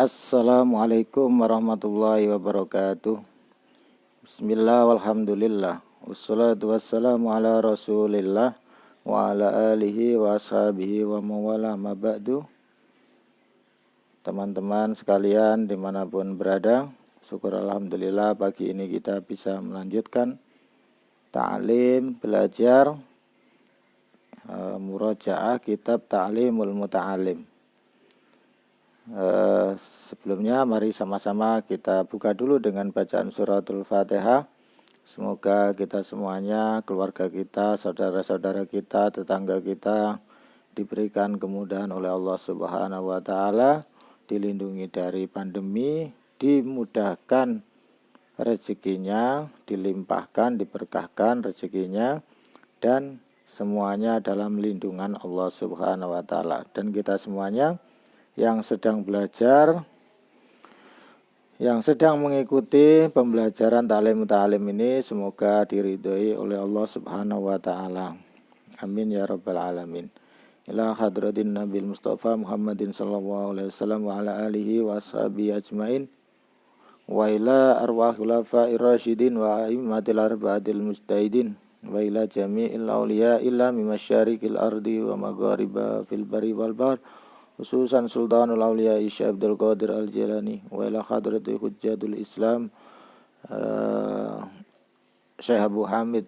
Assalamualaikum warahmatullahi wabarakatuh. Bismillah walhamdulillah. Wassalatu wassalamu ala rasulillah wa ala alihi wa ashabihi wa mawala ma ba'du. Teman-teman sekalian dimanapun berada, syukur alhamdulillah pagi ini kita bisa melanjutkan ta'lim, belajar murajaah kitab Ta'limul Muta'alim. Sebelumnya mari sama-sama kita buka dulu dengan bacaan suratul Fatihah. Semoga kita semuanya, keluarga kita, saudara-saudara kita, tetangga kita diberikan kemudahan oleh Allah Subhanahu wa taala, dilindungi dari pandemi, dimudahkan rezekinya, dilimpahkan, diberkahkan rezekinya, dan semuanya dalam lindungan Allah Subhanahu wa taala. Dan kita semuanya yang sedang belajar, yang sedang mengikuti pembelajaran ta'lim ini, semoga diridhoi oleh Allah Subhanahu wa taala. Amin ya rabbal alamin. Ila hadratin Nabil Mustafa Muhammadin sallallahu alaihi wasallam wa ala alihi wa ashabihi ajmain. Wa ila arwah khulafa'ir rasyidin wa a'immatil arba'atil mujtahidin. Wa ila jami'il awliya illa mimasyariqil ardi wa maghariba fil bari wal bahr. Khususan Sultanul Auliya Syekh Abdul Qadir Al-Jilani wa ila hadrati Hujjatul Islam Syekh Abu Hamid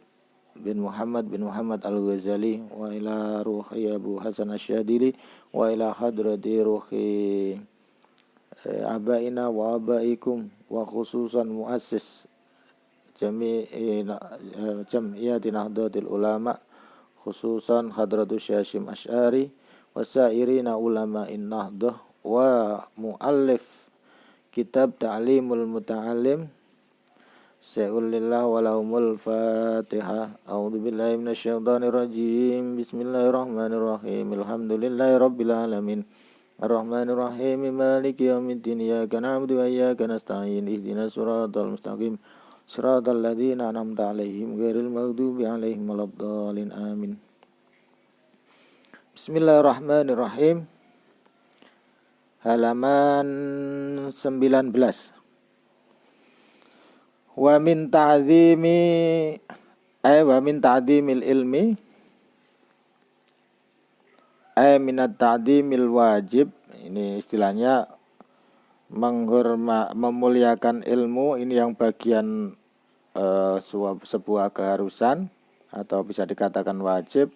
bin Muhammad Al-Ghazali wa ila ruhi Abu Hasan Asy-Syadili wa ila hadrati ruhi abaina wa abaikum wa khususan muassis Jam'iyati Nahdlatul Ulama, khususan Hadratus Syashim Asy'ari wasairina ulama'in nahdah wa muallif kitab Ta'limul Muta'alim. Sa'ulillah walahumul Fatihah. A'udzubillahi minasyaitonir rajim. Bismillahirrahmanirrahim. Alhamdulillahi rabbil alamin. Arrahmanir rahim. Maliki yaumiddin. Iyyaka na'budu wa iyyaka nasta'in. Ihdinas siratal mustaqim. Siratal ladzina an'amta 'alaihim ghairil maghdubi 'alaihim waladdallin. Amin. Bismillahirrahmanirrahim. Halaman 19. Wa min ta'dhimil ilmi minat ta'dhimil wajib. Ini istilahnya memuliakan ilmu. Ini yang bagian sebuah keharusan atau bisa dikatakan wajib.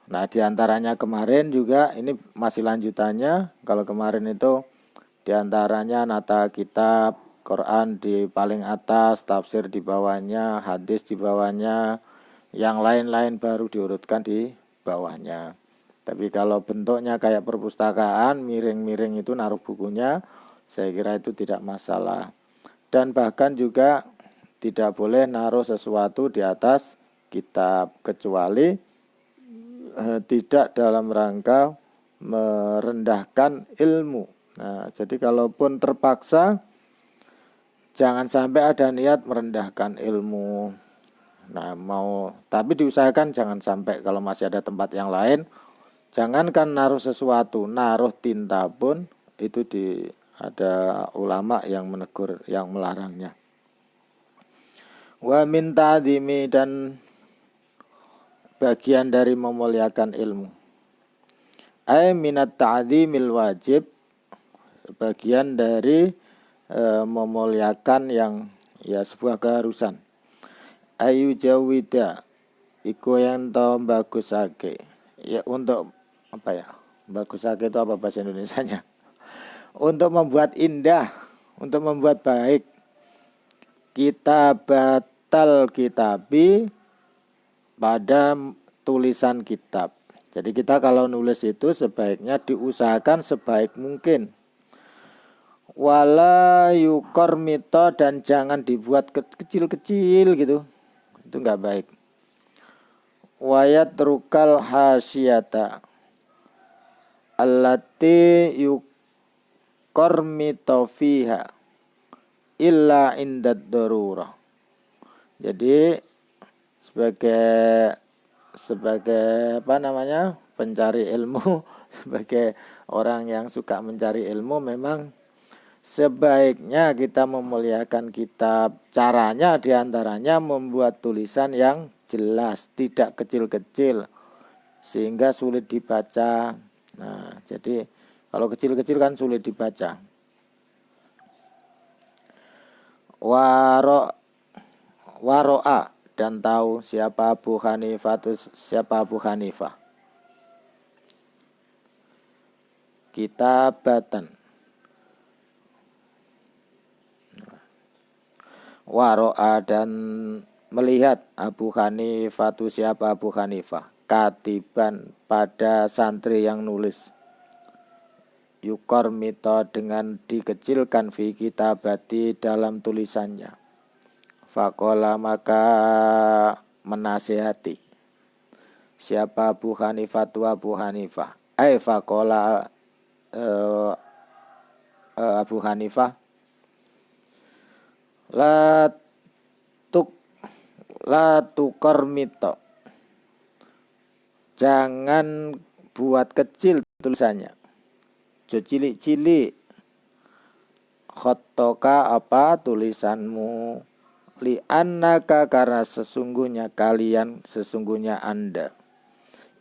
Nah, diantaranya kemarin juga, ini masih lanjutannya. Kalau kemarin itu diantaranya nata kitab, Quran di paling atas, tafsir di bawahnya, hadis di bawahnya, yang lain-lain baru diurutkan di bawahnya. Tapi kalau bentuknya kayak perpustakaan, miring-miring itu naruh bukunya, saya kira itu tidak masalah. Dan bahkan juga tidak boleh naruh sesuatu di atas kitab, kecuali tidak dalam rangka merendahkan ilmu. Nah, jadi kalaupun terpaksa, jangan sampai ada niat merendahkan ilmu. Nah, tapi diusahakan jangan sampai. Kalau masih ada tempat yang lain, jangankan naruh sesuatu, naruh tinta pun itu ada ulama yang menegur, yang melarangnya. Wa min ta'dhimi, dan bagian dari memuliakan ilmu. Minat ta'dhimil wajib, bagian dari memuliakan yang sebuah keharusan. Ayu jawida, iku yang tau bagusake. Ya, untuk apa ya? Bagusake itu apa bahasa Indonesianya? Untuk membuat indah, untuk membuat baik. Kitabatal kitabi, pada tulisan kitab. Jadi kita kalau nulis itu sebaiknya diusahakan sebaik mungkin. Wala yukormito, dan jangan dibuat kecil-kecil gitu. Itu enggak baik. Wayat rukal hasyata allati yukormito fiha illa indad darurah. Jadi sebagai pencari ilmu, sebagai orang yang suka mencari ilmu, memang sebaiknya kita memuliakan kitab. Caranya diantaranya membuat tulisan yang jelas, tidak kecil-kecil, sehingga sulit dibaca. Nah, jadi kalau kecil-kecil kan sulit dibaca. Waro'a, dan tahu siapa Abu Hanifah. Kitabatan. Waro'a, dan melihat Abu Hanifah, siapa Abu Hanifah, katiban, pada santri yang nulis, yukor mito, dengan dikecilkan, fi kitabati, dalam tulisannya. Fakola, maka menasihati siapa Abu Hanifah, Abu Hanifah. Fakola, Abu Hanifah, la tukor mito, jangan buat kecil tulisannya, jo cilik-cilik, khotoka, apa tulisanmu, li annaka, karena sesungguhnya kalian, sesungguhnya Anda,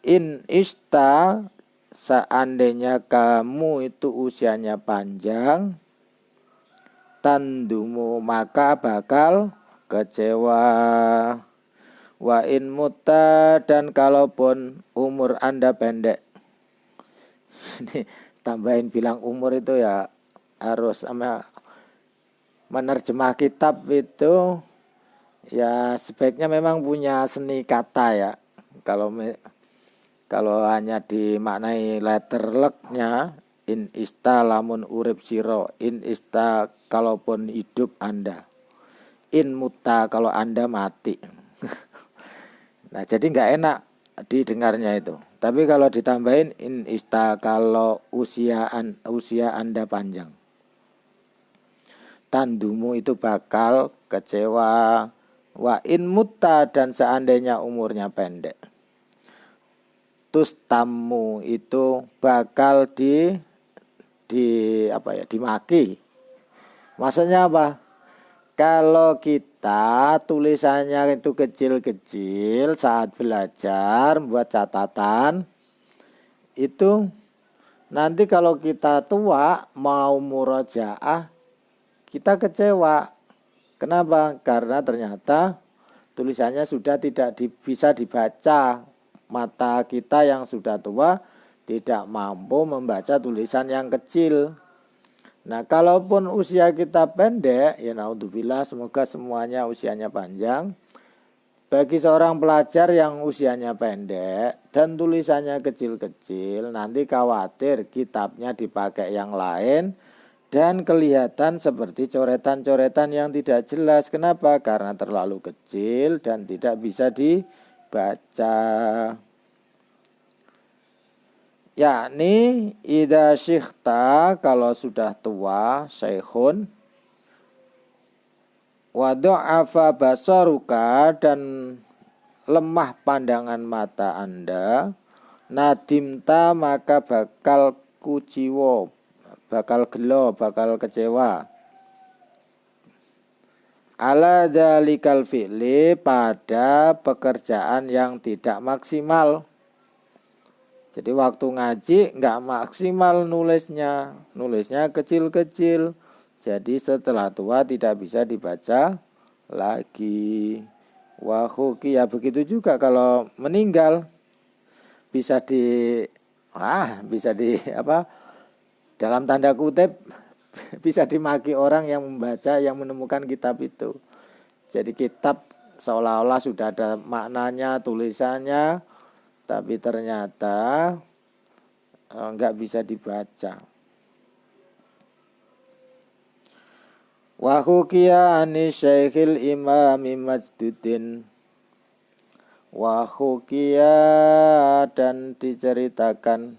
in ista, seandainya kamu itu usianya panjang, tandumu, maka bakal kecewa. Wa in muta, dan kalaupun umur Anda pendek. Ini tambahin bilang umur itu ya harus sama menerjemah kitab itu ya sebaiknya memang punya seni kata ya. Kalau hanya dimaknai letterleknya, in ista lamun urip siro, in ista kalaupun hidup Anda, in muta kalau Anda mati. Nah, jadi nggak enak didengarnya itu. Tapi kalau ditambahin in ista, kalau usia Anda panjang, tandumu itu bakal kecewa. Wa in mutta, dan seandainya umurnya pendek, tus tamu, itu bakal dimaki. Maksudnya apa? Kalau kita tulisannya itu kecil-kecil saat belajar, buat catatan, itu nanti kalau kita tua mau murojaah, kita kecewa. Kenapa? Karena ternyata tulisannya sudah tidak bisa dibaca. Mata kita yang sudah tua tidak mampu membaca tulisan yang kecil. Nah, kalaupun usia kita pendek, ya naudzubillah, semoga semuanya usianya panjang. Bagi seorang pelajar yang usianya pendek dan tulisannya kecil-kecil, nanti khawatir kitabnya dipakai yang lain dan kelihatan seperti coretan-coretan yang tidak jelas. Kenapa? Karena terlalu kecil dan tidak bisa dibaca. Yakni idza syikhta, kalau sudah tua, syekhun, wa dha'afa basaruka, dan lemah pandangan mata Anda, nadimta, maka bakal kuciwo, bakal gelo, bakal kecewa, ala dzalikal fi'li, pada pekerjaan yang tidak maksimal. Jadi waktu ngaji nggak maksimal nulisnya kecil-kecil. Jadi setelah tua tidak bisa dibaca lagi. Wahuki, ya begitu juga kalau meninggal bisa dalam tanda kutip bisa dimaki orang yang membaca, yang menemukan kitab itu. Jadi kitab seolah-olah sudah ada maknanya, tulisannya, tapi ternyata enggak bisa dibaca. Wa hukiya ani Syekhil Imam Majduddin. Wa hukiya, dan diceritakan,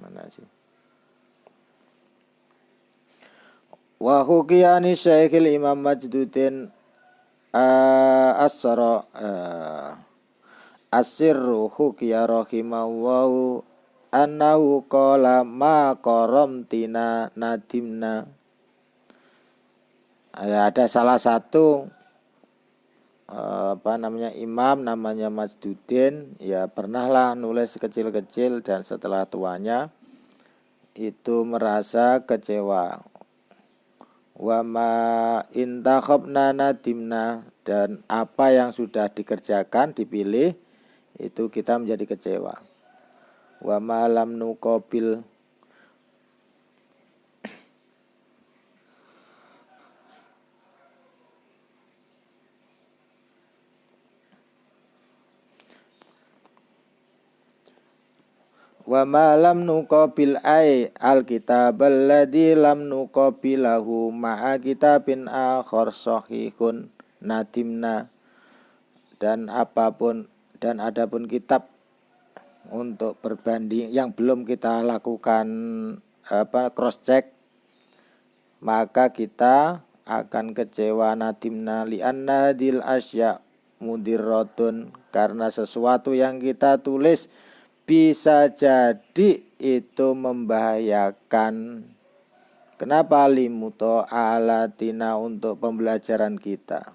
mana sih? Wa hukiya ani Syekhil Imam Majduddin, asra asirru hukiya rahimallahu annahu qala ma qaramtina nadimna. Ya, ada salah satu imam namanya Majduddin, ya pernahlah nulis kecil-kecil dan setelah tuanya itu merasa kecewa. Wa ma intakhabna nadimna, dan apa yang sudah dikerjakan dipilih itu kita menjadi kecewa. Wa ma lam nuqabil wa ma lam nuqabil ay alkitabal ladzi lam nuqabilahu ma'a kitabin akhar sahihun nadimna. Dan adapun kitab untuk berbanding yang belum kita lakukan cross check, maka kita akan kecewa. Nadimna li'anna dil asya mudirratun, karena sesuatu yang kita tulis bisa jadi itu membahayakan. Kenapa? Limuto alatina, untuk pembelajaran kita.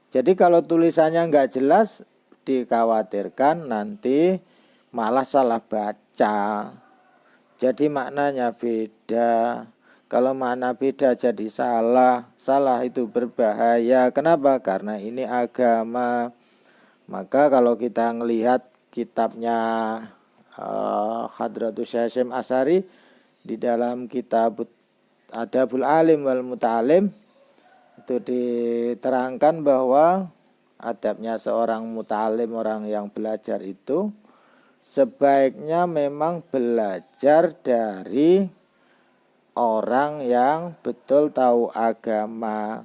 Jadi kalau tulisannya nggak jelas, dikhawatirkan nanti malah salah baca. Jadi maknanya beda. Kalau makna beda jadi salah. Salah itu berbahaya. Kenapa? Karena ini agama. Maka kalau kita ngelihat kitabnya Hadratus Hasyim Asy'ari di dalam kitab Adabul Alim wal Muta'alim, itu diterangkan bahwa adabnya seorang muta'alim, orang yang belajar itu sebaiknya memang belajar dari orang yang betul tahu agama,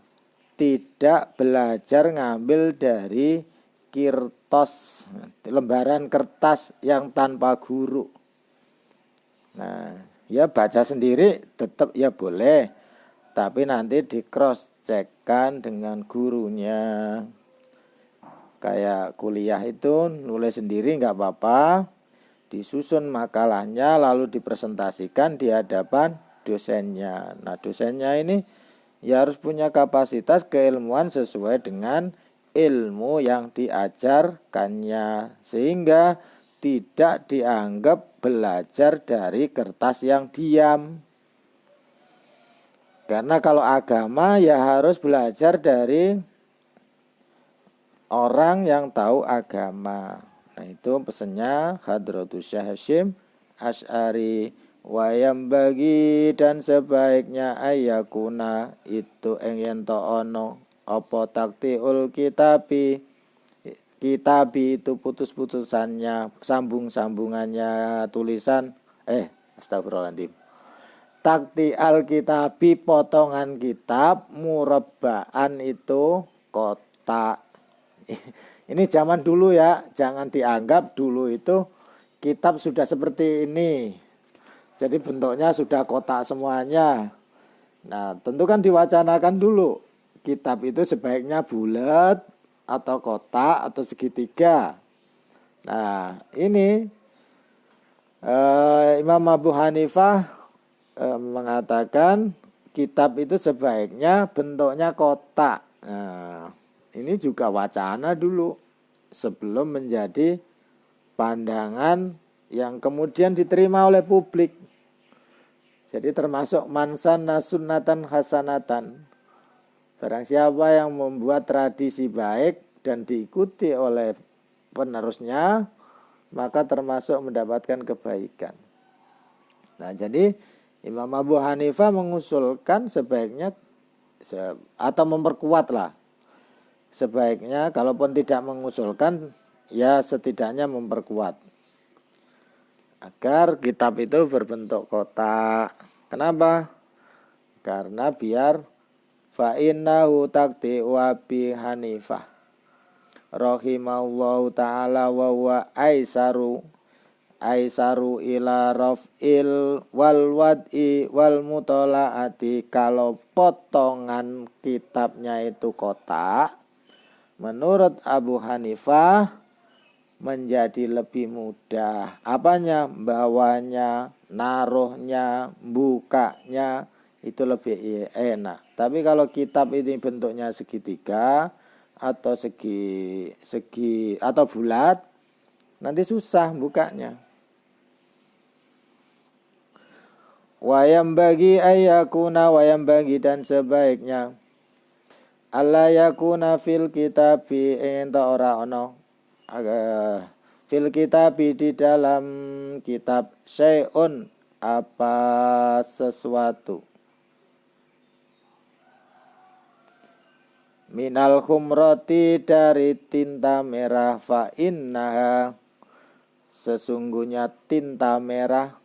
tidak belajar ngambil dari kirtos, lembaran kertas yang tanpa guru. Nah, ya baca sendiri tetap ya boleh, tapi nanti di cross checkkan dengan gurunya. Kayak kuliah itu nulis sendiri nggak apa-apa, disusun makalahnya lalu dipresentasikan di hadapan dosennya. Nah, dosennya ini ya harus punya kapasitas keilmuan sesuai dengan ilmu yang diajarkannya, sehingga tidak dianggap belajar dari kertas yang diam. Karena kalau agama ya harus belajar dari orang yang tahu agama. Nah, itu pesannya Hadratus Hasyim Asy'ari. Wayam bagi, dan sebaiknya ayakuna itu yen to ono apa taktiul kitabi itu putus-putusannya, sambung-sambungannya tulisan astagfirullahaladzim. Takti alkitabi, potongan kitab, murabbaan itu kotak. Ini zaman dulu ya, jangan dianggap dulu itu kitab sudah seperti ini. Jadi bentuknya sudah kotak semuanya. Nah, tentu kan diwacanakan dulu. Kitab itu sebaiknya bulat atau kotak atau segitiga. Nah, ini Imam Abu Hanifah mengatakan kitab itu sebaiknya bentuknya kotak. Nah, ini juga wacana dulu sebelum menjadi pandangan yang kemudian diterima oleh publik. Jadi termasuk mansanna sunnatan hasanatan. Barang siapa yang membuat tradisi baik dan diikuti oleh penerusnya, maka termasuk mendapatkan kebaikan. Nah, jadi Imam Abu Hanifah mengusulkan sebaiknya atau memperkuatlah. Sebaiknya kalaupun tidak mengusulkan, ya setidaknya memperkuat agar kitab itu berbentuk kotak. Kenapa? Karena biar fa innahu takti wa bi Hanifah rahimallahu ta'ala wa huwa aisaru ila raf'il wal wad'i wal mutolaati. Kalau potongan kitabnya itu kotak, Menurut Abu Hanifah menjadi lebih mudah. Apanya? Bawanya, naruhnya, bukanya itu lebih enak. Tapi kalau kitab ini bentuknya segitiga atau segi atau bulat, nanti susah bukanya. Wayam bagi ayakuna, wayam bagi dan sebaiknya Allah yakuna fil kitabi enta ora ono fil kitabi di dalam kitab syai'un apa sesuatu minal khumrati dari tinta merah fa innaha sesungguhnya tinta merah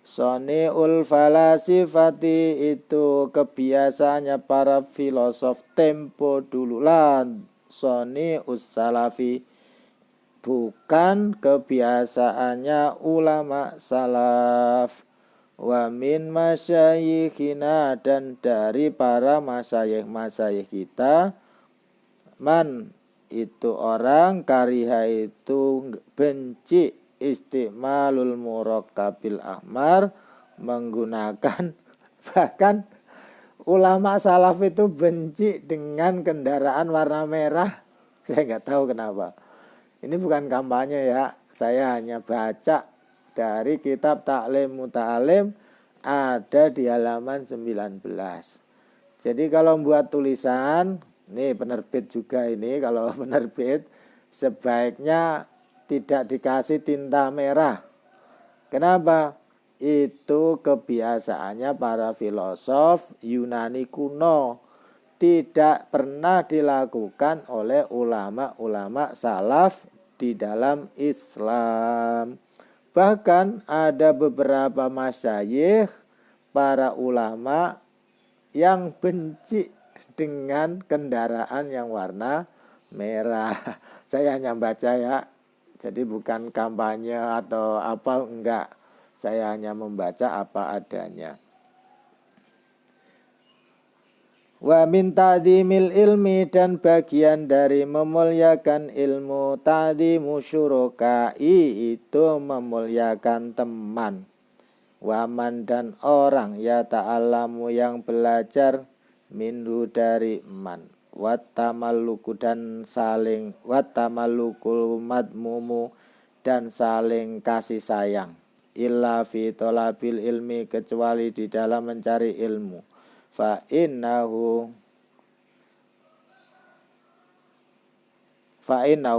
Soni'ul falasifati itu kebiasaannya para filosof tempo dulu lah. Soni'us salafi bukan kebiasaannya ulama salaf. Wa min masyayikhina dan dari para masyayikh kita. Man itu orang kariha itu benci istimalul murakkabil ahmar menggunakan bahkan ulama salaf itu benci dengan kendaraan warna merah. Saya nggak tahu kenapa. Ini bukan kampanye ya, saya hanya baca dari kitab Ta'lim Muta'alim ada di halaman 19. Jadi kalau buat tulisan, nih penerbit juga ini kalau penerbit sebaiknya tidak dikasih tinta merah. Kenapa? Itu kebiasaannya para filosof Yunani kuno. Tidak pernah dilakukan oleh ulama-ulama salaf di dalam Islam. Bahkan ada beberapa masyayikh para ulama yang benci dengan kendaraan yang warna merah. Saya hanya baca ya. Jadi bukan kampanye atau apa, enggak. Saya hanya membaca apa adanya. Wa min ta'dimil ilmi dan bagian dari memuliakan ilmu ta'dimu syurokai itu memuliakan teman. Waman dan orang ya ta'alamu yang belajar minhu dari man. Wattamalluku dan saling wattamallukul madmumu dan saling kasih sayang illa fi talabil ilmi kecuali di dalam mencari ilmu fa innahu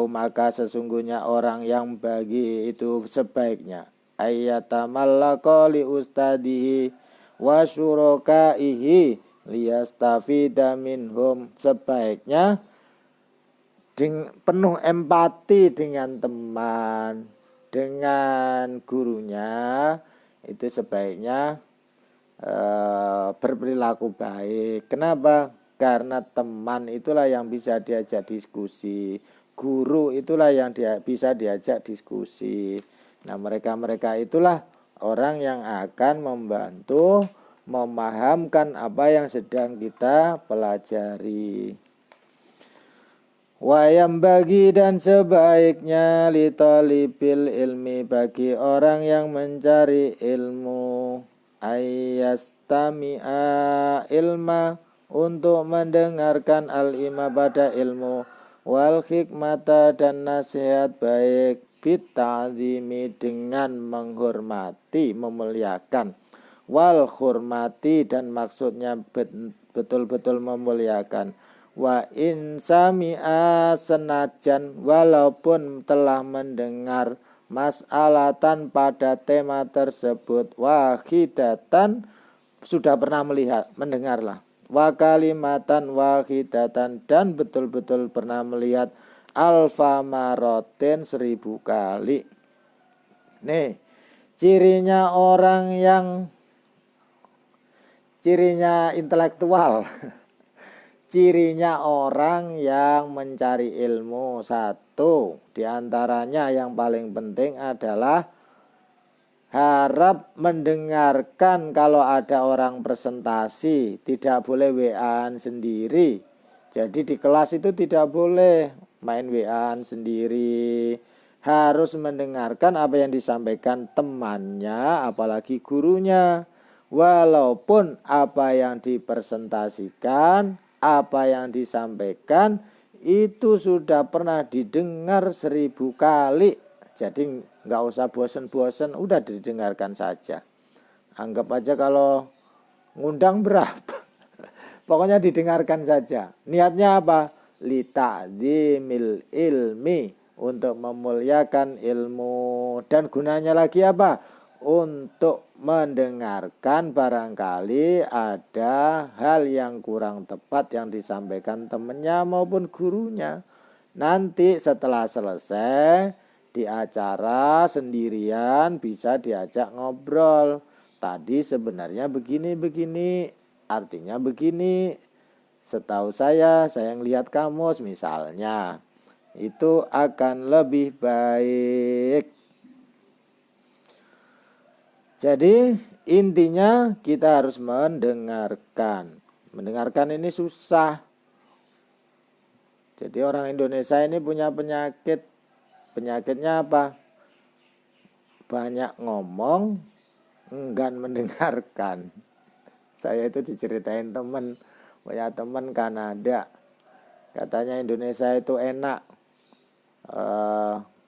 maka sesungguhnya orang yang bagi itu sebaiknya ayyatamallaka li ustadihi wa syurakaihi liyastafida minhum sebaiknya penuh empati dengan teman, dengan gurunya itu sebaiknya berperilaku baik. Kenapa? Karena teman itulah yang bisa diajak diskusi, guru itulah yang bisa diajak diskusi. Nah mereka itulah orang yang akan membantu memahamkan apa yang sedang kita pelajari. Wayam bagi dan sebaiknya li talibil ilmi bagi orang yang mencari ilmu ayyastami'a ilma untuk mendengarkan al-ima pada ilmu wal hikmata dan nasihat baik bita'zimi dengan menghormati memuliakan wal hurmati dan maksudnya betul-betul memuliakan wa in sami'a senajan walaupun telah mendengar mas'alatan pada tema tersebut wahidatan sudah pernah mendengarlah wa kalimatan wahidatan dan betul-betul pernah melihat alfa marotin 1000 kali. Nih cirinya intelektual cirinya orang yang mencari ilmu satu diantaranya yang paling penting adalah harap mendengarkan kalau ada orang presentasi tidak boleh WA-an sendiri Jadi di kelas itu tidak boleh main WA-an sendiri, harus mendengarkan apa yang disampaikan temannya, apalagi gurunya. Walaupun apa yang dipresentasikan, apa yang disampaikan itu sudah pernah didengar 1000 kali. Jadi nggak usah bosen-bosen, udah didengarkan saja. Anggap aja kalau ngundang berapa, pokoknya didengarkan saja. Niatnya apa? Lita'dzimil ilmi, untuk memuliakan ilmu. Dan gunanya lagi apa? Untuk mendengarkan barangkali ada hal yang kurang tepat yang disampaikan temannya maupun gurunya. Nanti setelah selesai di acara sendirian bisa diajak ngobrol. Tadi sebenarnya begini, artinya begini. Setahu saya ngelihat kamus misalnya. Itu akan lebih baik. Jadi intinya kita harus mendengarkan. Mendengarkan ini susah. Jadi orang Indonesia ini punya penyakit. Penyakitnya apa? Banyak ngomong, enggan mendengarkan. Saya itu diceritain teman, punya teman Kanada. Katanya Indonesia itu enak.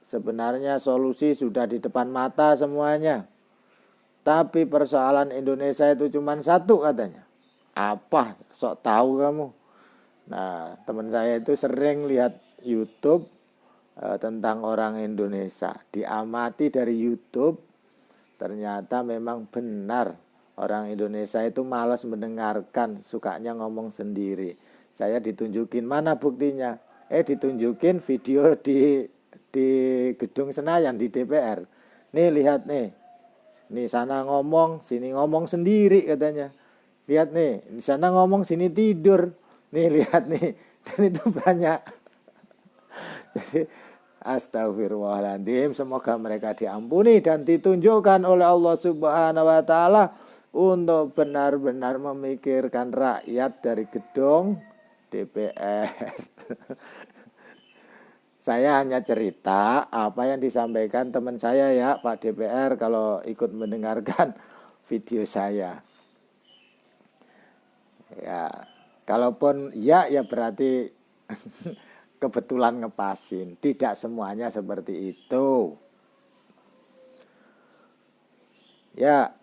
Sebenarnya solusi sudah di depan mata semuanya. Tapi persoalan Indonesia itu cuma satu katanya. Apa? Sok tahu kamu. Nah, teman saya itu sering lihat YouTube tentang orang Indonesia. Diamati dari YouTube, ternyata memang benar. Orang Indonesia itu malas mendengarkan, sukanya ngomong sendiri. Saya ditunjukin, mana buktinya? Ditunjukin video di gedung Senayan, di DPR. Nih lihat nih. Nih sana ngomong, sini ngomong sendiri katanya. Lihat nih, di sana ngomong, sini tidur. Nih lihat nih. Dan itu banyak. Jadi astagfirullahaladzim, semoga mereka diampuni dan ditunjukkan oleh Allah Subhanahu wa taala untuk benar-benar memikirkan rakyat dari gedung DPR. Saya hanya cerita apa yang disampaikan teman saya ya, Pak DPR, kalau ikut mendengarkan video saya. Ya, kalaupun ya berarti kebetulan ngepasin. Tidak semuanya seperti itu. Ya,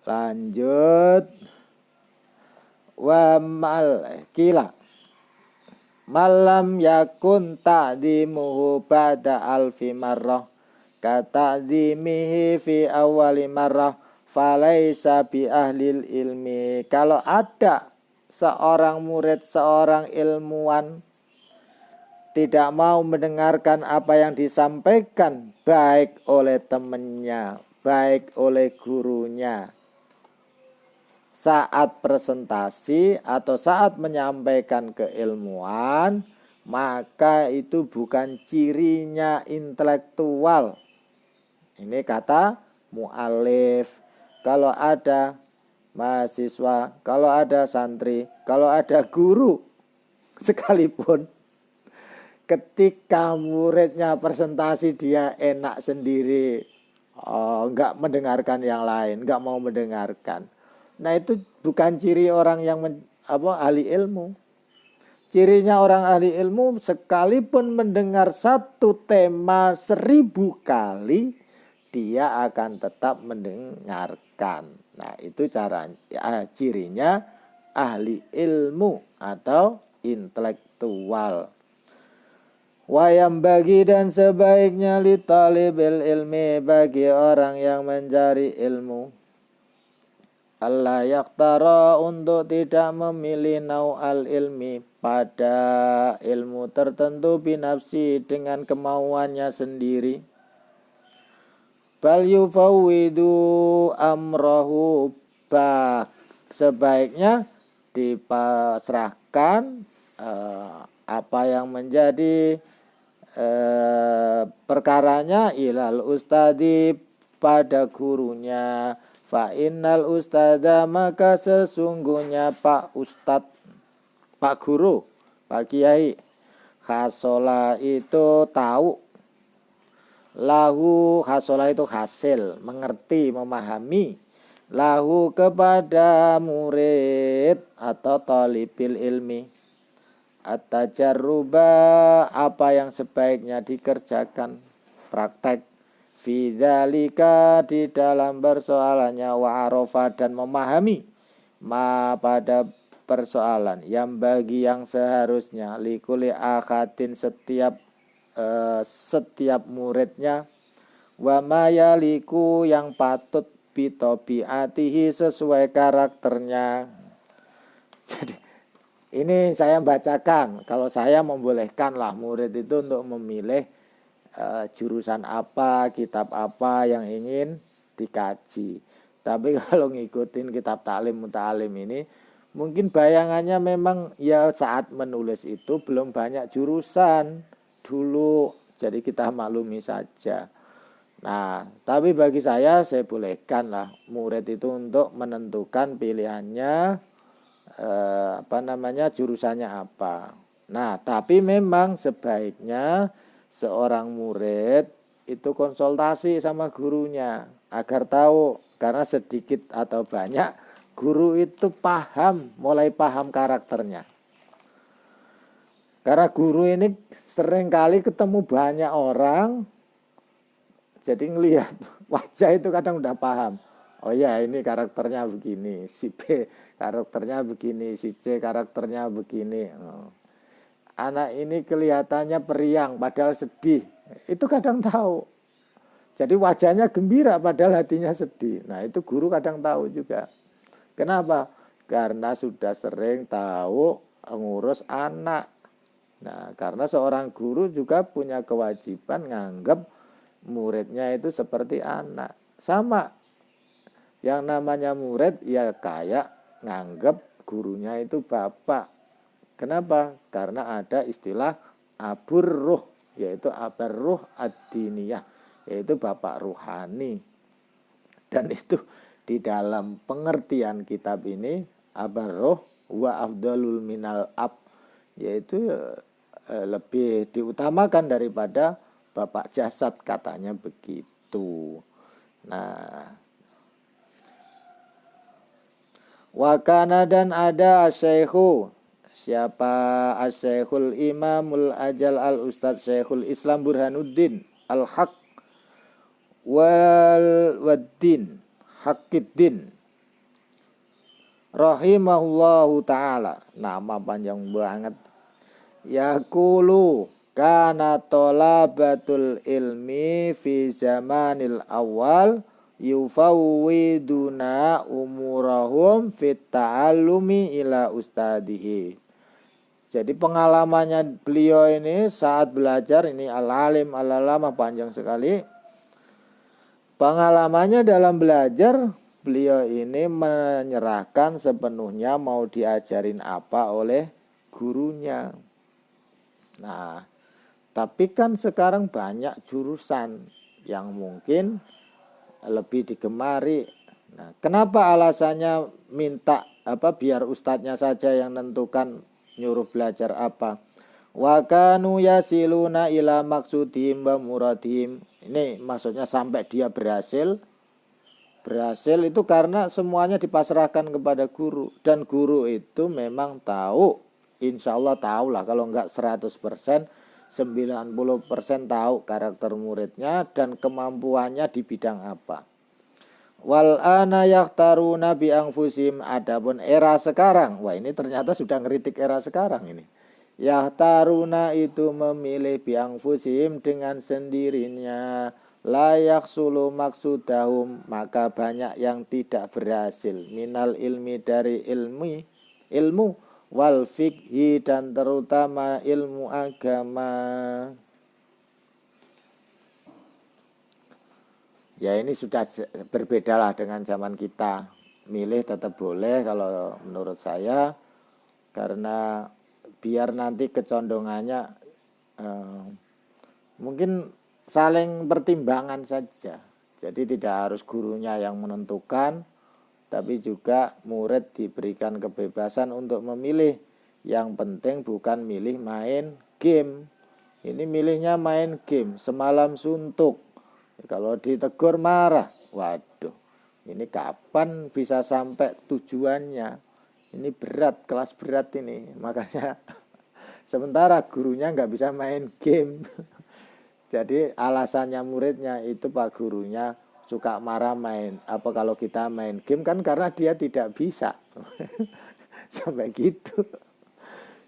lanjut. Wa mal kila malam yakun ta'dimuhu ba'da alfi marrah kata'dimihi fi awali marrah falaisa bi ahlil ilmi. Kalau ada seorang murid, seorang ilmuwan tidak mau mendengarkan apa yang disampaikan baik oleh temannya, baik oleh gurunya, saat presentasi atau saat menyampaikan keilmuan, maka itu bukan cirinya intelektual. Ini kata mu'alif. Kalau ada mahasiswa, kalau ada santri, kalau ada guru sekalipun, ketika muridnya presentasi dia enak sendiri, enggak mendengarkan yang lain, enggak mau mendengarkan. Nah itu bukan ciri orang yang ahli ilmu. Cirinya orang ahli ilmu sekalipun mendengar satu tema 1000 kali, dia akan tetap mendengarkan. Nah itu cirinya ahli ilmu atau intelektual. Wayam bagi dan sebaiknya li talibil ilmi, bagi orang yang mencari ilmu, Allah yaktara, untuk tidak memilih nau'al ilmi, pada ilmu tertentu, binafsi, dengan kemauannya sendiri. Bal yufawwidu amrahu, sebaiknya dipasrahkan apa yang menjadi perkaranya ilal ustadi, pada gurunya. Fa innal ustadza, maka sesungguhnya Pak Ustadz, Pak Guru, Pak Kiai, hasola itu tahu, lahu hasola itu hasil, mengerti, memahami, lahu kepada murid atau talibil ilmi, at-tajarruba apa yang sebaiknya dikerjakan, praktek, fidzalika di dalam persoalannya, wa arafa dan memahami ma pada persoalan yang bagi yang seharusnya likuli akhatin setiap muridnya, wa mayaliku yang patut bitobiatihi sesuai karakternya. Jadi ini saya bacakan, kalau saya membolehkanlah murid itu untuk memilih jurusan apa, kitab apa yang ingin dikaji. Tapi kalau ngikutin kitab taklim muta'alim ini, mungkin bayangannya memang ya saat menulis itu belum banyak jurusan dulu, jadi kita maklumi saja. Nah, tapi bagi saya bolehkanlah murid itu untuk menentukan pilihannya, jurusannya apa. Nah, tapi memang sebaiknya seorang murid itu konsultasi sama gurunya agar tahu, karena sedikit atau banyak guru itu mulai paham karakternya. Karena guru ini seringkali ketemu banyak orang, jadi ngelihat wajah itu kadang udah paham. Oh ya, ini karakternya begini, si B karakternya begini, si C karakternya begini. Anak ini kelihatannya periang padahal sedih, itu kadang tahu. Jadi wajahnya gembira padahal hatinya sedih. Nah, itu guru kadang tahu juga. Kenapa? Karena sudah sering tahu ngurus anak. Nah, karena seorang guru juga punya kewajiban nganggap muridnya itu seperti anak. Sama, yang namanya murid ya kayak nganggap gurunya itu bapak. Kenapa? Karena ada istilah abur ruh, yaitu abar ruh ad-diniyah, yaitu bapak ruhani. Dan itu di dalam pengertian kitab ini, abar ruh wa afdalul minal ab, yaitu lebih diutamakan daripada bapak jasad, katanya begitu. Nah, wakana dan ada asyikhu, siapa asyikhul imamul ajal al ustadz syekhul islam Burhanuddin al haq wal waddin hakiddin rahimahullahu ta'ala, nama panjang banget. Yaqulu kana talabatul ilmi fi zamanil awal yufawwiduna umurahum fit ta'allumi ila ustadihi. Jadi pengalamannya beliau ini saat belajar, ini al-alim al-alama, panjang sekali. Pengalamannya dalam belajar, beliau ini menyerahkan sepenuhnya mau diajarin apa oleh gurunya. Nah, tapi kan sekarang banyak jurusan yang mungkin lebih digemari. Nah, kenapa alasannya minta biar ustadznya saja yang nentukan nyuruh belajar apa? Wa kanu yasiluna ila maksudihim wa muradihim. Ini maksudnya sampai dia berhasil itu karena semuanya dipasrahkan kepada guru, dan guru itu memang tahu, insya Allah tahu lah, kalau enggak 100%, 90% tahu karakter muridnya dan kemampuannya di bidang apa. Wal ana yakhtaruna bi anfusihim, adapun era sekarang, wah ini ternyata sudah ngeritik era sekarang ini. Yakhtaruna itu memilih bi anfusihim dengan sendirinya, layak sulu maksudahum, maka banyak yang tidak berhasil, minal ilmi dari ilmu wal fikhi dan terutama ilmu agama. Ya ini sudah berbeda lah dengan zaman kita. Milih tetap boleh kalau menurut saya, karena biar nanti kecondongannya mungkin saling pertimbangan saja. Jadi tidak harus gurunya yang menentukan, tapi juga murid diberikan kebebasan untuk memilih Yang penting bukan milih main game. Ini milihnya main game, semalam suntuk. Kalau ditegur marah. Waduh, ini kapan bisa sampai tujuannya? Ini berat, kelas berat ini. Makanya sementara gurunya nggak bisa main game. Jadi alasannya muridnya itu pak gurunya suka marah main. Apa kalau kita main game kan karena dia tidak bisa. Sampai gitu.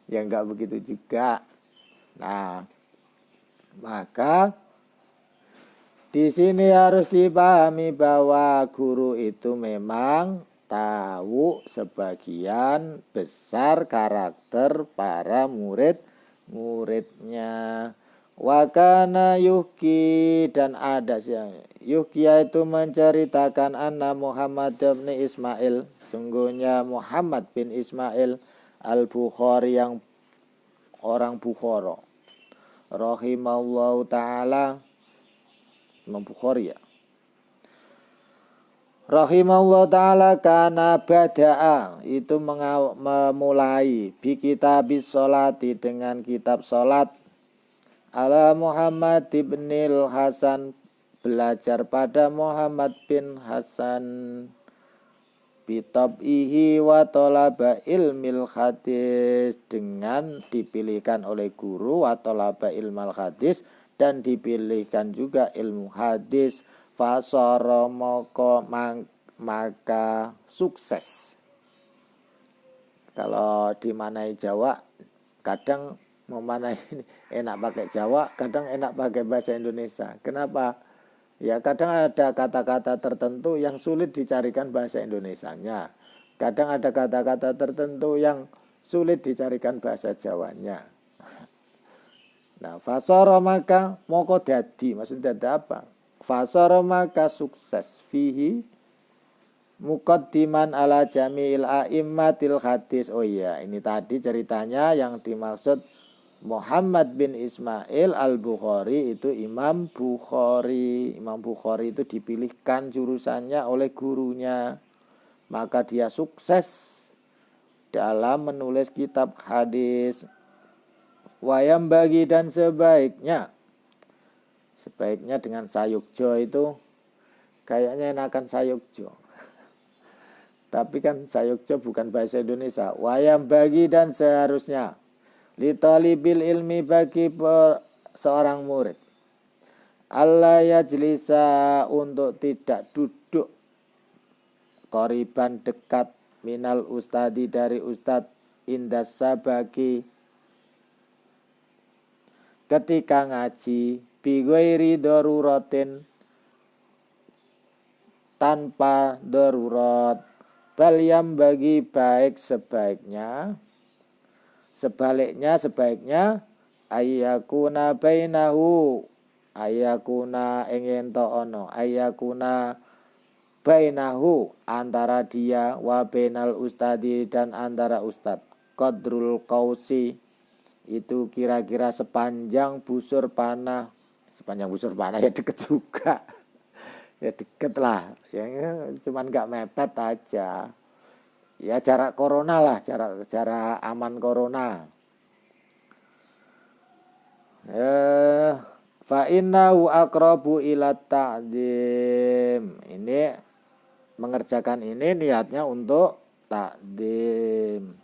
Ya nggak begitu juga. Nah, maka di sini harus dipahami bahwa guru itu memang tahu sebagian besar karakter para murid-muridnya. Wakana Yuki, dan ada Yuki itu menceritakan anna Muhammad bin Ismail, sungguhnya Muhammad bin Ismail al-Bukhari yang orang Bukhara, rahimallahu ta'ala, Imam Bukhari ya, rahimahullah ta'ala, karena bada'a itu memulai bi kitabis sholati dengan kitab sholat, ala Muhammad ibnil Hasan, belajar pada Muhammad bin Hasan, bitab'ihi wa talaba ilmil hadis, dengan dipilihkan oleh guru wa talaba ilmal hadis, dan dipilihkan juga ilmu hadis, fasara maka sukses. Kalau dimanai Jawa kadang memanai enak pakai Jawa, kadang enak pakai bahasa Indonesia. Kenapa? Ya kadang ada kata-kata tertentu yang sulit dicarikan bahasa Indonesianya. Kadang ada kata-kata tertentu yang sulit dicarikan bahasa Jawanya. Nah, fasara maka moko dadi, maksudnya dadi apa? Fasara maka sukses fihi muqaddiman ala jami'il a'immatil hadis. Oh iya, ini tadi ceritanya yang dimaksud Muhammad bin Ismail al-Bukhari itu Imam Bukhari. Imam Bukhari itu dipilihkan jurusannya oleh gurunya. Maka dia sukses dalam menulis kitab hadis. Wayam bagi, dan sebaiknya dengan sayukjo itu kayaknya enakan sayukjo. Tapi kan sayukjo bukan bahasa Indonesia. Wayam bagi, dan seharusnya li talibil ilmi, bagi seorang murid, alla yajlisa, untuk tidak duduk qoriban, dekat, minal ustadi, dari ustad, indas sabaki, ketika ngaji, bighairi daruratin, tanpa darurat, balyam bagi, baik sebaiknya, sebaliknya ayakuna bainahu, ayakuna ingin ta'ono, ayakuna bainahu, antara dia, wa bainal ustadi, dan antara ustad, qadrul qausi, itu kira-kira sepanjang busur panah. Sepanjang busur panah ya deket juga. Ya deket lah, ya cuman gak mepet aja. Ya jarak corona lah, jarak aman corona. Fa innahu aqrabu ila ta'dim. Ini mengerjakan ini niatnya untuk takdim.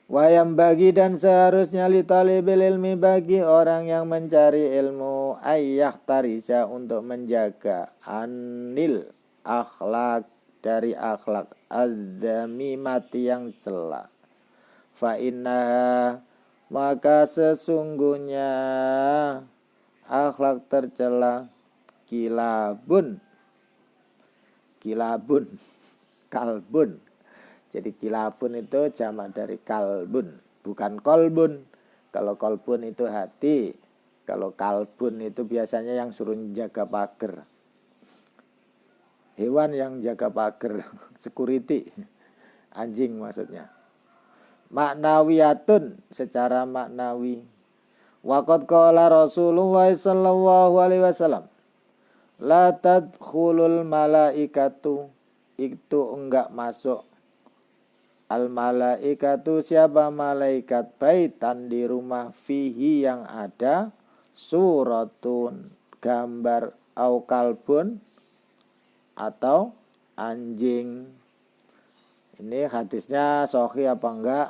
Wayam bagi, dan seharusnya li talibil ilmi, bagi orang yang mencari ilmu, ayyah tarisa, untuk menjaga anil akhlak, dari akhlak adzamimati, yang cela. Fa inna, maka sesungguhnya akhlak tercela, kilabun, kalbun. Jadi kilabun itu jamak dari kalbun, bukan kolbun. Kalau kolbun itu hati, kalau kalbun itu biasanya yang suruh jaga pagar. Hewan yang jaga pagar, security, anjing maksudnya. Maknawiyatun, secara maknawi. Waqad qala Rasulullah sallallahu alaihi wasallam, la tadkhulul malaikatu, itu enggak masuk Al malaikatu siapa malaikat baitan di rumah fihi yang ada suratun gambar au kalbun atau anjing. Ini hadisnya sahih apa enggak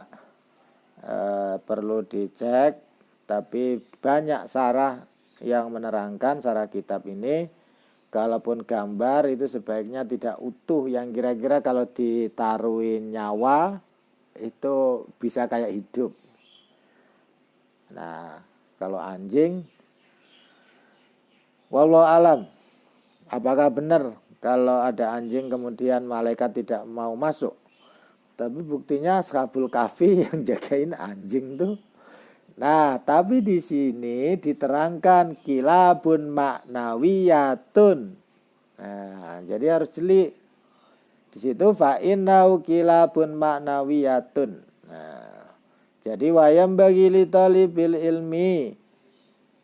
perlu dicek, tapi banyak sarah yang menerangkan sarah kitab ini kalaupun gambar itu sebaiknya tidak utuh, yang kira-kira kalau ditaruhin nyawa itu bisa kayak hidup. Nah, kalau anjing, wallahu alam, apakah benar kalau ada anjing kemudian malaikat tidak mau masuk? Tapi buktinya Ashabul Kahfi yang jagain anjing tuh. Nah, tapi di sini diterangkan kilabun maknawiyatun. Nah, jadi harus jeli. Di situ fa innau kilabun maknawiyatun. Nah, jadi wayam bagi li talibil ilmi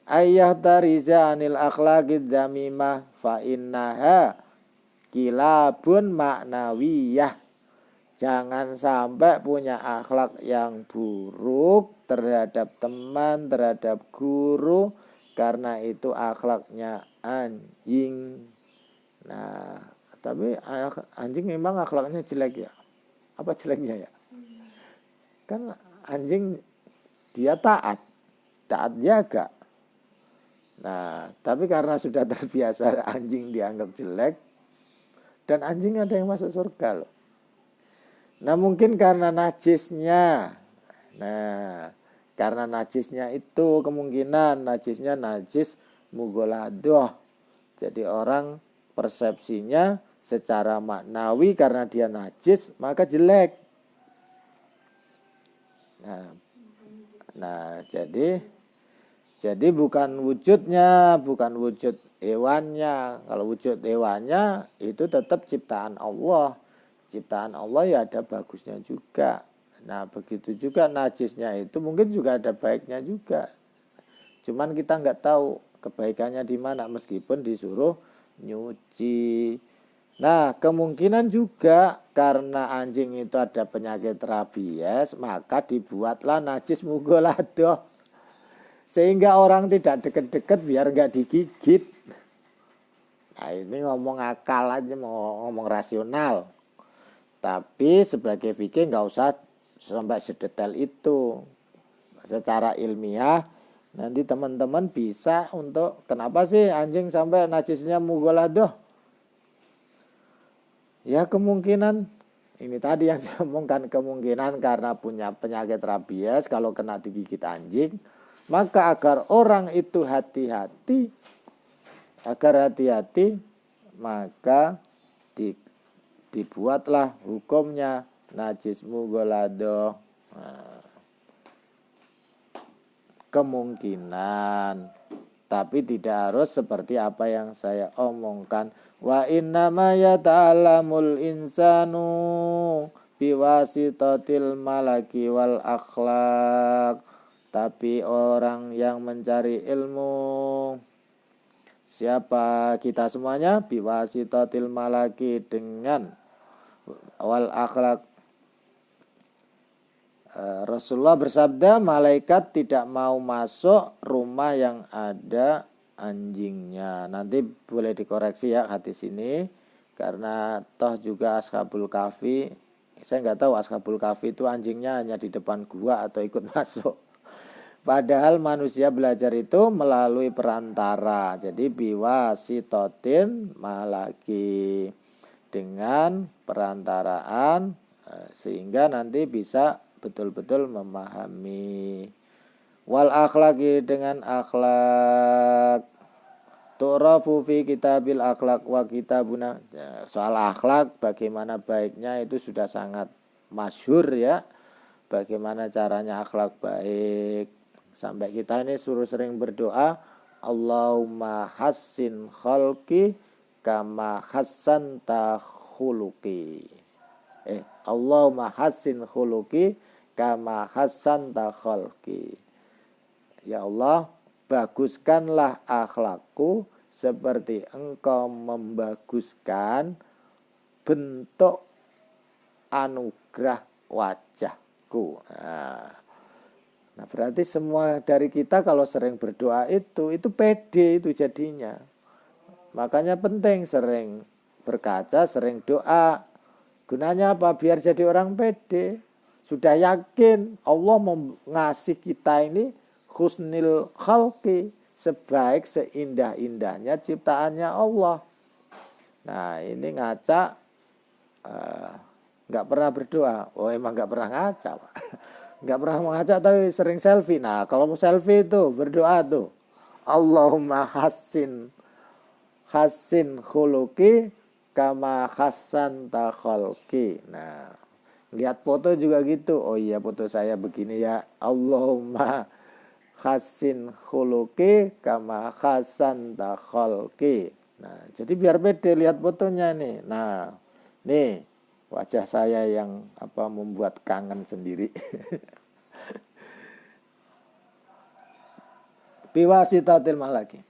ayah tariza anil akhlaqid dzamimah fa innaha kilabun maknawiyah. Jangan sampai punya akhlak yang buruk terhadap teman, terhadap guru, karena itu akhlaknya anjing. Nah, tapi anjing memang akhlaknya jelek ya? Apa jeleknya ya? Kan anjing dia taat jaga. Nah, tapi karena sudah terbiasa anjing dianggap jelek, dan anjing ada yang masuk surga loh. Nah, mungkin karena najisnya. Nah, karena najisnya itu kemungkinan najisnya najis mughaladah. Jadi orang persepsinya secara maknawi karena dia najis maka jelek. Nah, jadi bukan wujudnya, bukan wujud hewannya. Kalau wujud hewannya itu tetap ciptaan Allah. Ciptaan Allah ya ada bagusnya juga. Nah, begitu juga najisnya itu mungkin juga ada baiknya juga. Cuman kita nggak tahu kebaikannya di mana meskipun disuruh nyuci. Nah, kemungkinan juga karena anjing itu ada penyakit rabies, maka dibuatlah najis mughaladah. Sehingga orang tidak deket-deket biar nggak digigit. Nah, ini ngomong akal aja, mau ngomong rasional. Tapi sebagai fikih nggak usah sampai sedetail itu. Secara ilmiah nanti teman-teman bisa untuk kenapa sih anjing sampai najisnya mughaladah? Ya kemungkinan ini tadi yang saya omongkan, kemungkinan karena punya penyakit rabies kalau kena digigit anjing, maka agar orang itu hati-hati, maka dibuatlah hukumnya najis mughaladah. Nah, kemungkinan, tapi tidak harus seperti apa yang saya omongkan. Wa innama yata'allamul insanu biwasitatil malaki wal akhlaq. Tapi orang yang mencari ilmu, siapa kita semuanya, biwasitatil malaki, dengan wal akhlak. Rasulullah bersabda, malaikat tidak mau masuk rumah yang ada anjingnya. Nanti boleh dikoreksi ya hadis ini, karena toh juga Ashabul Kahfi, saya nggak tahu Ashabul Kahfi itu anjingnya hanya di depan gua atau ikut masuk. Padahal manusia belajar itu melalui perantara. Jadi biwasitotin malaki, dengan perantaraan, sehingga nanti bisa betul-betul memahami. Wal akhlaki, dengan akhlak. Tu'rafu fi kitabil akhlak wa kitabuna. Soal akhlak bagaimana baiknya itu sudah sangat masyhur ya. Bagaimana caranya akhlak baik. Sampai kita ini suruh sering berdoa, Allahumma hassin khalqi kama hassanta khuluqi. Allahumma hassin khuluqi kama hassanta khalqi. Ya Allah, baguskanlah akhlakku seperti engkau membaguskan bentuk anugerah wajahku. Nah, berarti semua dari kita kalau sering berdoa itu pede itu jadinya. Makanya penting sering berkaca, sering doa. Gunanya apa? Biar jadi orang pede. Sudah yakin Allah mau ngasih kita ini husnil khalqi, sebaik seindah-indahnya ciptaannya Allah. Nah, ini ngaca nggak pernah berdoa. Oh, emang nggak pernah ngaca, Pak. Nggak pernah mengaca tapi sering selfie. Nah, kalau mau selfie itu berdoa tuh, Allahumma hassin khuluqi kama hassanta khalqi. Nah, lihat foto juga gitu. Oh iya, foto saya begini ya. Allahumma hassin khuluqi kama hassanta khalqi. Nah, jadi biar pede lihat fotonya nih. Nah, nih wajah saya yang membuat kangen sendiri. Biwasitatil malaki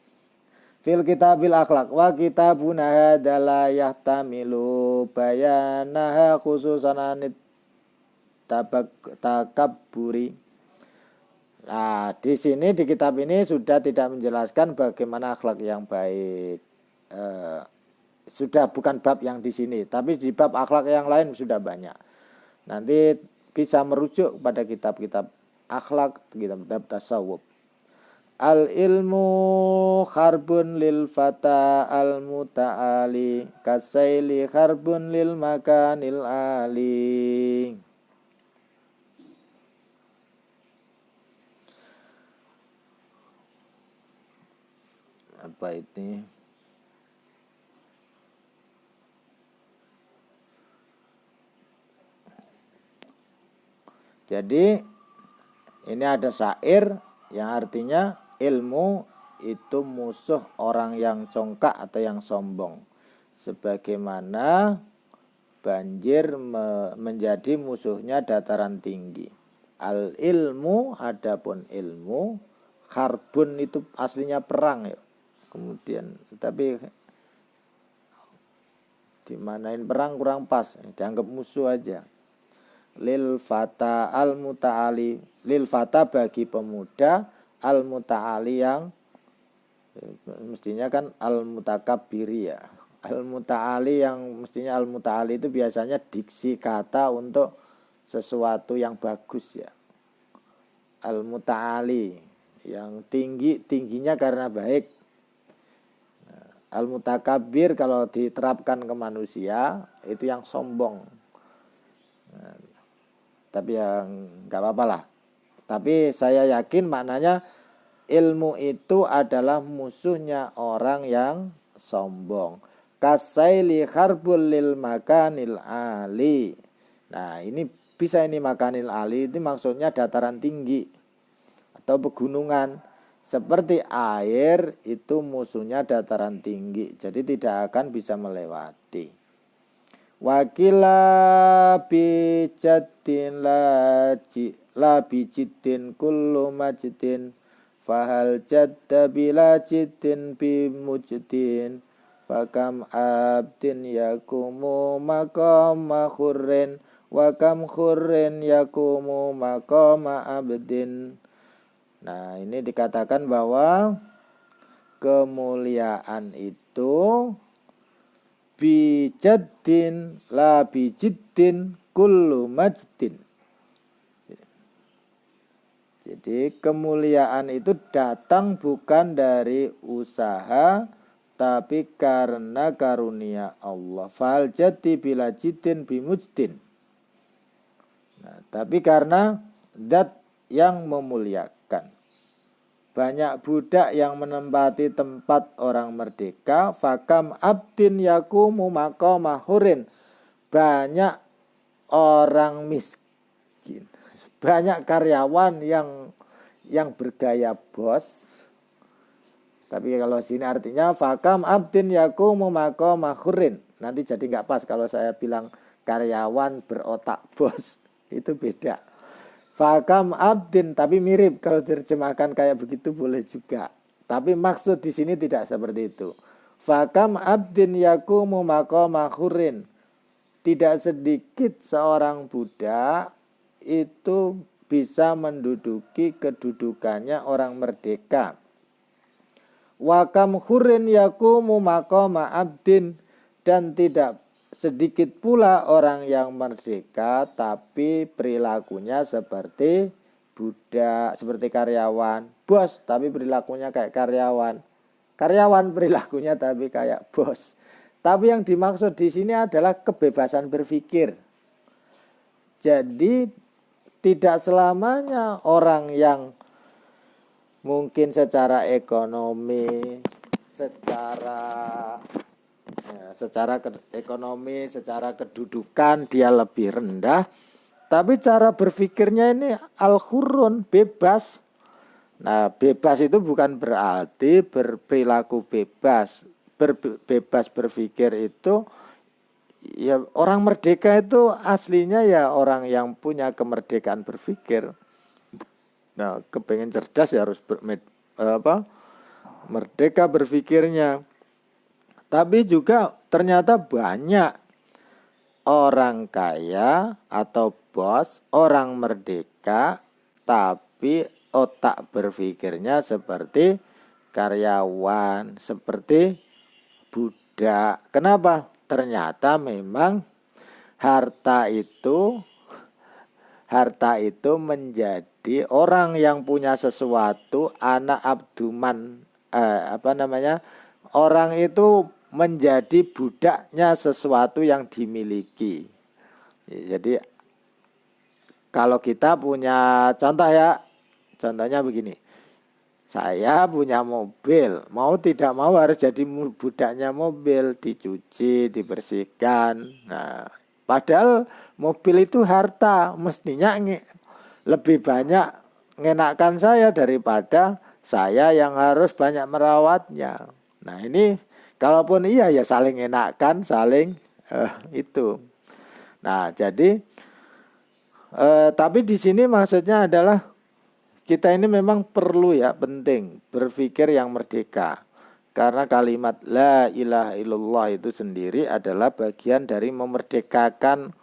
fil kitabil akhlak wa kitabuna hadala yahtamilu bayanaha khususan anit takabburi. Nah, di sini di kitab ini sudah tidak menjelaskan bagaimana akhlak yang baik. Sudah bukan bab yang di sini, tapi di bab akhlak yang lain sudah banyak. Nanti bisa merujuk pada kitab-kitab akhlak, kitab tasawuf. Al ilmu kharbun lil fata al muta'ali kasaili kharbun lil makanil ali. Apa ini? Jadi ini ada syair yang artinya ilmu itu musuh orang yang congkak atau yang sombong, sebagaimana banjir menjadi musuhnya dataran tinggi. Al ilmu, adapun ilmu, kharbun itu aslinya perang ya. Kemudian tapi dimanain perang kurang pas, dianggap musuh aja. Lil fata al muta'ali, lil fata bagi pemuda, al muta'ali yang mestinya kan al mutakabbiri ya. Al muta'ali yang mestinya al muta'ali itu biasanya diksi kata untuk sesuatu yang bagus ya. Al muta'ali yang tingginya karena baik. Al mutakabbir kalau diterapkan ke manusia itu yang sombong. Tapi yang nggak apa-apa lah. Tapi saya yakin maknanya ilmu itu adalah musuhnya orang yang sombong. Kasaili kharbul lil makanil ali. Nah, ini bisa ini makanil ali itu maksudnya dataran tinggi atau pegunungan. Seperti air itu musuhnya dataran tinggi. Jadi tidak akan bisa melewati. Wakila bijadin la bijidin kullu majdin fahal jadda bila jiddin bimujdin fakam abdin yakumu maqama khurrin wa kam khurrin yakumu maqama abdin. Nah, ini dikatakan bahwa kemuliaan itu bijaddin la bijiddin kullu majdin. Jadi kemuliaan itu datang bukan dari usaha tapi karena karunia Allah. Fal jaddi bila jiddin bimujdin. Nah, tapi karena zat yang memuliakan. Banyak budak yang menempati tempat orang merdeka, fakam abdin yakumu maqama hurin. Banyak orang miskin, banyak karyawan yang bergaya bos. Tapi kalau sini artinya fakam abdin yakumu maqama hurin. Nanti jadi nggak pas kalau saya bilang karyawan berotak bos. Itu beda. Fakam abdin, tapi mirip kalau diterjemahkan kayak begitu boleh juga. Tapi maksud di sini tidak seperti itu. Fakam abdin yakumu maqama hurin. tidak sedikit seorang budak itu bisa menduduki kedudukannya orang merdeka. Wa kam hurin yakumu maqama abdin, dan tidak sedikit pula orang yang merdeka tapi perilakunya seperti budak, seperti karyawan. Bos tapi perilakunya kayak karyawan. Karyawan perilakunya tapi kayak bos. Tapi yang dimaksud di sini adalah kebebasan berpikir. Jadi tidak selamanya orang yang mungkin secara ekonomi, secara ekonomi, secara kedudukan dia lebih rendah, tapi cara berpikirnya ini al-hurun, bebas. Nah, bebas itu bukan berarti berperilaku bebas. Bebas berpikir itu ya, orang merdeka itu aslinya ya orang yang punya kemerdekaan berpikir. Nah, kepengen cerdas ya harus merdeka berpikirnya. Tapi juga ternyata banyak orang kaya atau bos, orang merdeka, tapi otak berpikirnya seperti karyawan, seperti budak. Kenapa? Ternyata memang harta itu menjadi orang yang punya sesuatu, anak abduman, orang itu menjadi budaknya sesuatu yang dimiliki. Jadi kalau kita punya contohnya begini, saya punya mobil, mau tidak mau harus jadi budaknya mobil, dicuci, dibersihkan. Nah, padahal mobil itu harta, mestinya lebih banyak ngenakkan saya daripada saya yang harus banyak merawatnya. Nah, ini kalaupun iya ya saling enakkan, saling itu. Nah, jadi tapi di sini maksudnya adalah kita ini memang perlu ya, penting berpikir yang merdeka. Karena kalimat la ilaha illallah itu sendiri adalah bagian dari memerdekakan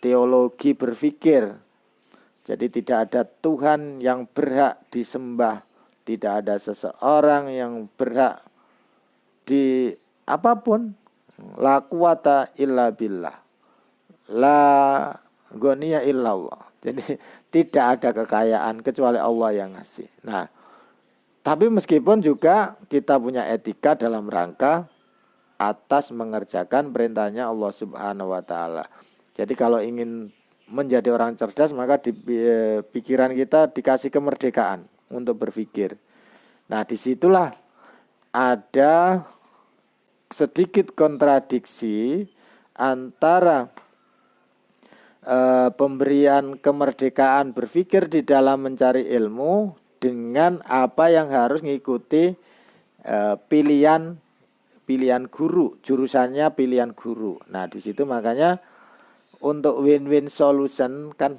teologi berpikir. Jadi tidak ada Tuhan yang berhak disembah, tidak ada seseorang yang berhak di apapun, la quwata illa billah, la ghaniya illallah. Jadi tidak ada kekayaan kecuali Allah yang ngasih. Nah, tapi meskipun juga kita punya etika dalam rangka atas mengerjakan perintahnya Allah Subhanahu wa taala. Jadi kalau ingin menjadi orang cerdas, maka di pikiran kita dikasih kemerdekaan untuk berpikir. Nah, disitulah ada sedikit kontradiksi antara pemberian kemerdekaan berpikir di dalam mencari ilmu dengan apa yang harus mengikuti pilihan guru, jurusannya pilihan guru. Nah, di situ makanya untuk win-win solution kan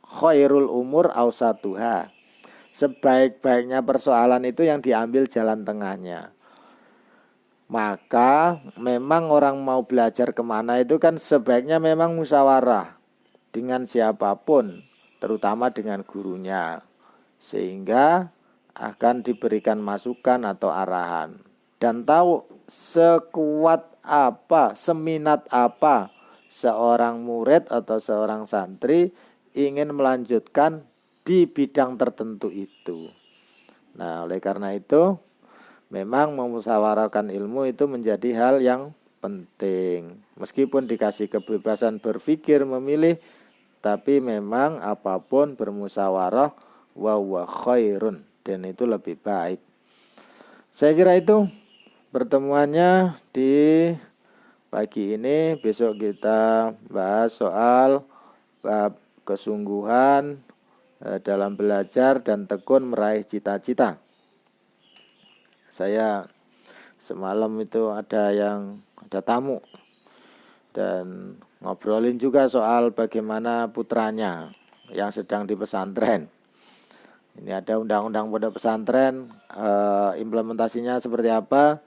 khairul umur awsatuha. Sebaik-baiknya persoalan itu yang diambil jalan tengahnya. Maka memang orang mau belajar kemana itu kan sebaiknya memang musyawarah dengan siapapun, terutama dengan gurunya, sehingga akan diberikan masukan atau arahan dan tahu sekuat apa, seminat apa seorang murid atau seorang santri ingin melanjutkan di bidang tertentu itu. Nah, oleh karena itu memang memusyawarahkan ilmu itu menjadi hal yang penting. Meskipun dikasih kebebasan berpikir, memilih, tapi memang apapun bermusyawarah wa huwa khairun, dan itu lebih baik. Saya kira itu pertemuannya di pagi ini. Besok kita bahas soal bab kesungguhan dalam belajar dan tekun meraih cita-cita. Saya semalam itu ada tamu dan ngobrolin juga soal bagaimana putranya yang sedang di pesantren. Ini ada undang-undang pondok pesantren, implementasinya seperti apa,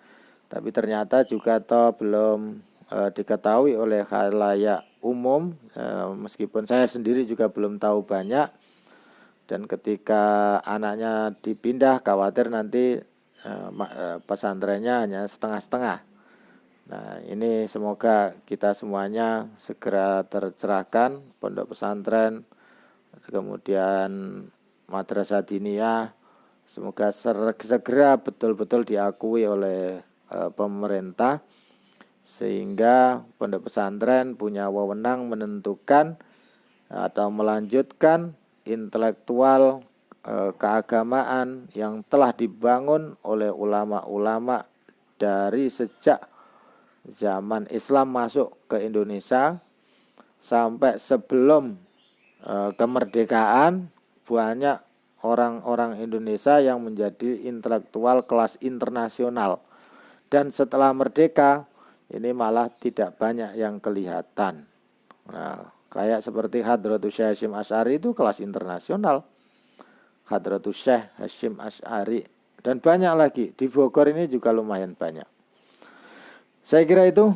tapi ternyata juga belum diketahui oleh khalayak umum, meskipun saya sendiri juga belum tahu banyak. Dan ketika anaknya dipindah, khawatir nanti pesantrennya hanya setengah-setengah. Nah, ini semoga kita semuanya segera tercerahkan, pondok pesantren, kemudian madrasah diniyah, semoga segera betul-betul diakui oleh pemerintah, sehingga pondok pesantren punya wewenang menentukan atau melanjutkan intelektual keagamaan yang telah dibangun oleh ulama-ulama dari sejak zaman Islam masuk ke Indonesia sampai sebelum kemerdekaan. Banyak orang-orang Indonesia yang menjadi intelektual kelas internasional, dan setelah merdeka ini malah tidak banyak yang kelihatan. Nah, kayak seperti Hadratus Syekh Hasyim Asy'ari itu kelas internasional, Hadratus Syekh Hasyim Asy'ari, dan banyak lagi di Bogor ini juga lumayan banyak. Saya kira itu.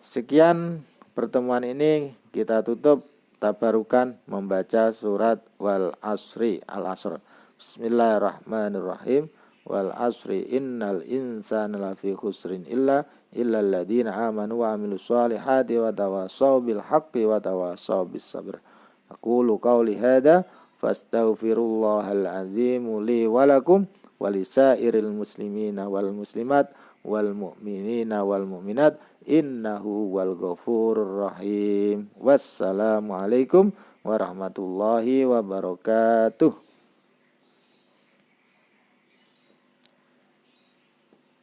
Sekian pertemuan ini, kita tutup tabarukan membaca surat wal asri, al-asr. Bismillahirrahmanirrahim. Wal asri innal insana lafi khusrin illa alladziina aamanu wa 'amilus shalihati wa tawashaw bil haqqi wa tawashaw bis sabr. Aqulu qauli hadza fastaghfirullahal azim li wa lakum wa lisairil muslimina wal muslimat wal mu'minina wal mu'minat innahu wal ghafurur rahim. Wassalamualaikum warahmatullahi wabarakatuh.